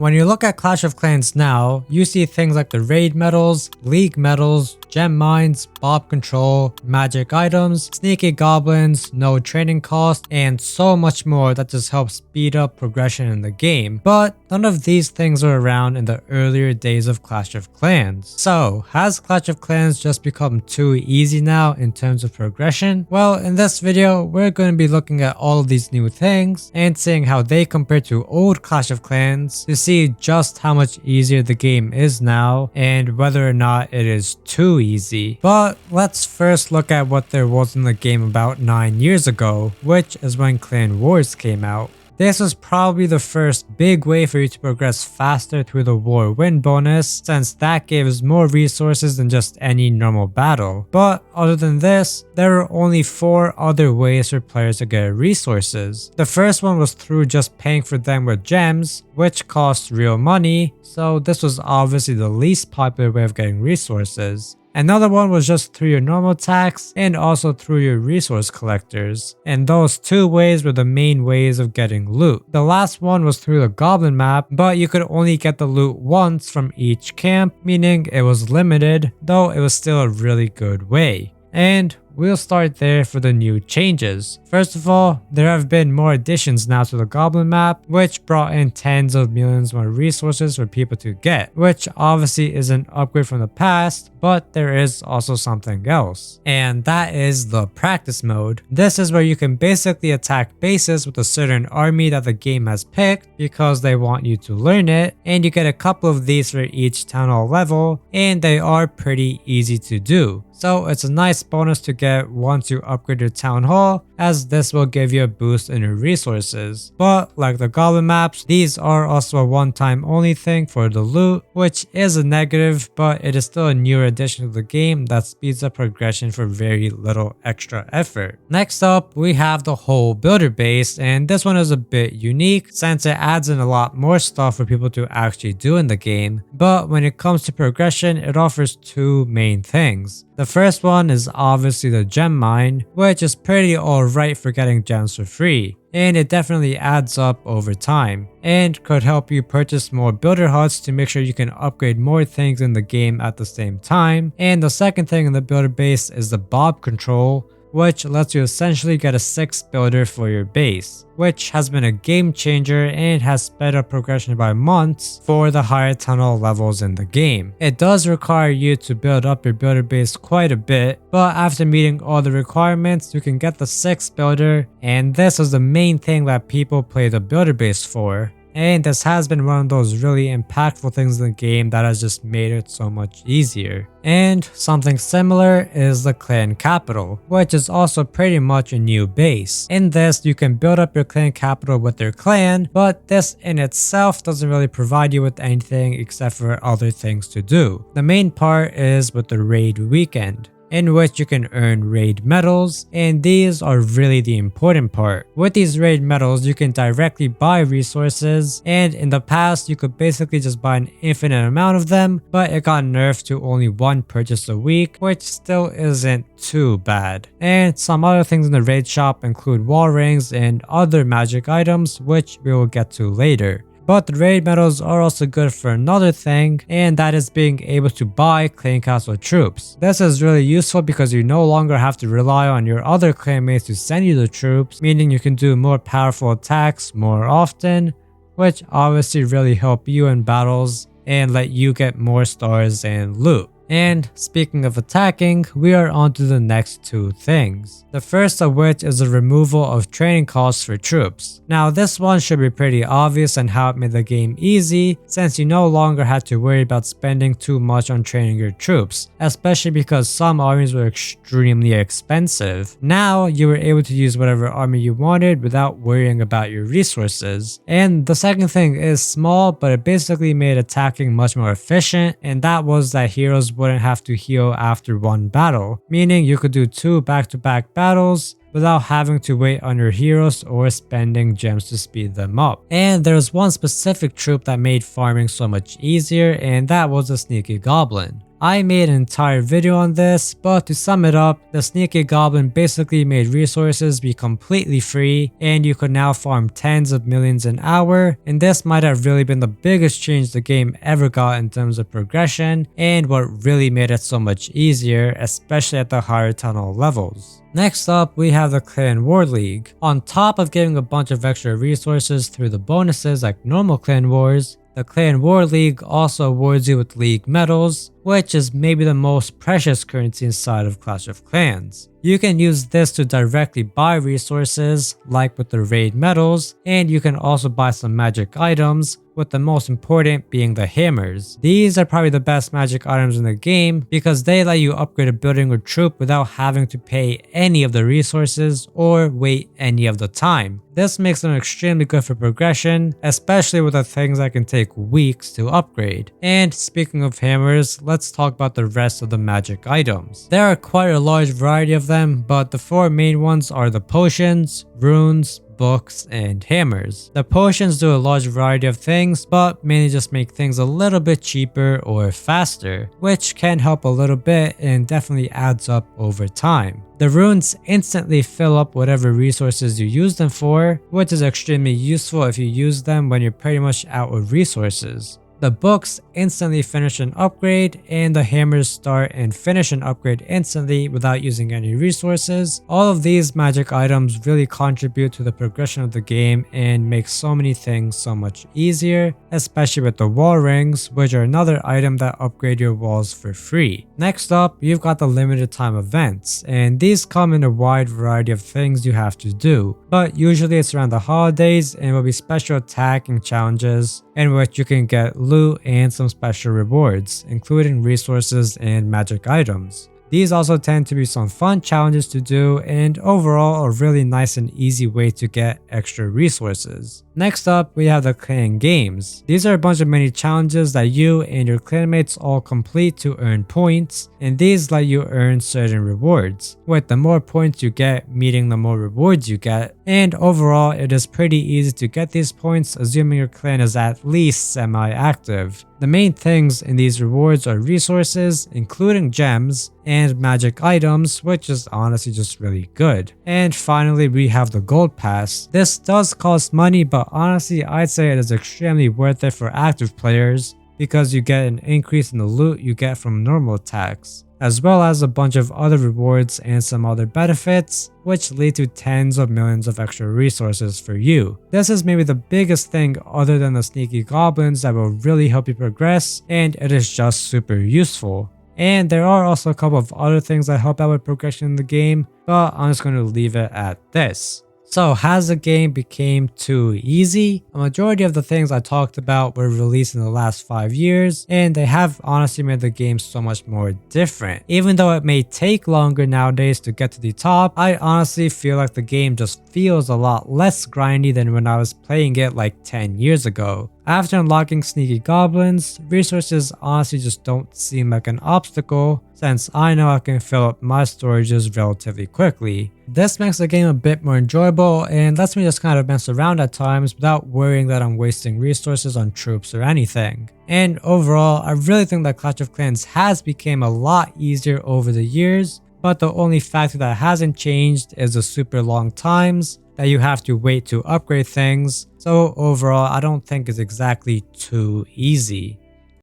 When you look at Clash of Clans now, you see things like the raid medals, league medals, gem mines, bob control, magic items, sneaky goblins, no training cost, and so much more that just helps speed up progression in the game. But none of these things were around in the earlier days of Clash of Clans. So, has Clash of Clans just become too easy now in terms of progression? Well, in this video, we're going to be looking at all of these new things and seeing how they compare to old Clash of Clans to see just how much easier the game is now and whether or not it is too easy. But let's first look at what there was in the game about 9 years ago, which is when Clan Wars came out. This was probably the first big way for you to progress faster through the war win bonus, since that gives more resources than just any normal battle. But other than this, there were only 4 other ways for players to get resources. The first one was through just paying for them with gems, which costs real money, so this was obviously the least popular way of getting resources. Another one was just through your normal attacks and also through your resource collectors, and those 2 ways were the main ways of getting loot. The last one was through the Goblin map, but you could only get the loot once from each camp, meaning it was limited, though it was still a really good way. And we'll start there for the new changes. First of all, there have been more additions now to the Goblin map, which brought in tens of millions more resources for people to get, which obviously is an upgrade from the past, but there is also something else, and that is the practice mode. This is where you can basically attack bases with a certain army that the game has picked because they want you to learn it, and you get a couple of these for each town hall level, and they are pretty easy to do. So it's a nice bonus to get once you upgrade your town hall, as this will give you a boost in your resources. But like the Goblin maps, these are also a one-time only thing for the loot, which is a negative, but it is still a newer addition to the game that speeds up progression for very little extra effort. Next up, we have the whole builder base, and this one is a bit unique since it adds in a lot more stuff for people to actually do in the game. But when it comes to progression, it offers 2 main things. The first one is obviously the gem mine, which is pretty alright for getting gems for free, and it definitely adds up over time, and could help you purchase more builder huts to make sure you can upgrade more things in the game at the same time. And the second thing in the builder base is the bob control, which lets you essentially get a 6th builder for your base, which has been a game changer and has sped up progression by months for the higher tunnel levels in the game. It does require you to build up your builder base quite a bit, but after meeting all the requirements, you can get the 6th builder, and this is the main thing that people play the builder base for. And this has been one of those really impactful things in the game that has just made it so much easier. And something similar is the clan capital, which is also pretty much a new base. In this, you can build up your clan capital with your clan, but this in itself doesn't really provide you with anything except for other things to do. The main part is with the raid weekend, in which you can earn raid medals, and these are really the important part. With these raid medals, you can directly buy resources, and in the past you could basically just buy an infinite amount of them, but it got nerfed to only 1 purchase a week, which still isn't too bad. And some other things in the raid shop include wall rings and other magic items, which we will get to later. But the raid medals are also good for another thing, and that is being able to buy clan castle troops. This is really useful because you no longer have to rely on your other clanmates to send you the troops, meaning you can do more powerful attacks more often, which obviously really help you in battles and let you get more stars and loot. And speaking of attacking, we are on to the next 2 things. The first of which is the removal of training costs for troops. Now this one should be pretty obvious on how it made the game easy, since you no longer had to worry about spending too much on training your troops, especially because some armies were extremely expensive. Now you were able to use whatever army you wanted without worrying about your resources. And the second thing is small, but it basically made attacking much more efficient, and that was that heroes wouldn't have to heal after 1 battle, meaning you could do 2 back-to-back battles without having to wait on your heroes or spending gems to speed them up. And there's one specific troop that made farming so much easier, and that was the sneaky goblin. I made an entire video on this, but to sum it up, the Sneaky Goblin basically made resources be completely free, and you could now farm tens of millions an hour, and this might have really been the biggest change the game ever got in terms of progression, and what really made it so much easier, especially at the higher tunnel levels. Next up, we have the Clan War League. On top of giving a bunch of extra resources through the bonuses like normal Clan Wars, the Clan War League also awards you with League medals, which is maybe the most precious currency inside of Clash of Clans. You can use this to directly buy resources, like with the raid medals, and you can also buy some magic items, with the most important being the hammers. These are probably the best magic items in the game because they let you upgrade a building or troop without having to pay any of the resources or wait any of the time. This makes them extremely good for progression, especially with the things that can take weeks to upgrade. And speaking of hammers, let's talk about the rest of the magic items. There are quite a large variety of them, but the four main ones are the potions, runes, books, and hammers. The potions do a large variety of things, but mainly just make things a little bit cheaper or faster, which can help a little bit and definitely adds up over time. The runes instantly fill up whatever resources you use them for, which is extremely useful if you use them when you're pretty much out of resources. The books instantly finish an upgrade, and the hammers start and finish an upgrade instantly without using any resources. All of these magic items really contribute to the progression of the game and make so many things so much easier, especially with the wall rings, which are another item that upgrade your walls for free. Next up, you've got the limited time events, and these come in a wide variety of things you have to do, but usually it's around the holidays and will be special attacking challenges in which you can get loot and some special rewards, including resources and magic items. These also tend to be some fun challenges to do and overall a really nice and easy way to get extra resources. Next up, we have the clan games. These are a bunch of mini challenges that you and your clanmates all complete to earn points, and these let you earn certain rewards, with the more points you get meaning the more rewards you get, and overall it is pretty easy to get these points assuming your clan is at least semi-active. The main things in these rewards are resources, including gems, and magic items, which is honestly just really good. And finally, we have the gold pass. This does cost money, but honestly I'd say it is extremely worth it for active players because you get an increase in the loot you get from normal attacks, as well as a bunch of other rewards and some other benefits, which lead to tens of millions of extra resources for you. This is maybe the biggest thing other than the sneaky goblins that will really help you progress, and it is just super useful. And there are also a couple of other things that help out with progression in the game, but I'm just going to leave it at this. So has the game became too easy? A majority of the things I talked about were released in the last 5 years, and they have honestly made the game so much more different. Even though it may take longer nowadays to get to the top, I honestly feel like the game just feels a lot less grindy than when I was playing it like 10 years ago. After unlocking sneaky goblins, resources honestly just don't seem like an obstacle since I know I can fill up my storages relatively quickly. This makes the game a bit more enjoyable and lets me just kind of mess around at times without worrying that I'm wasting resources on troops or anything. And overall, I really think that Clash of Clans has become a lot easier over the years, but the only factor that hasn't changed is the super long times that you have to wait to upgrade things, so overall I don't think it's exactly too easy.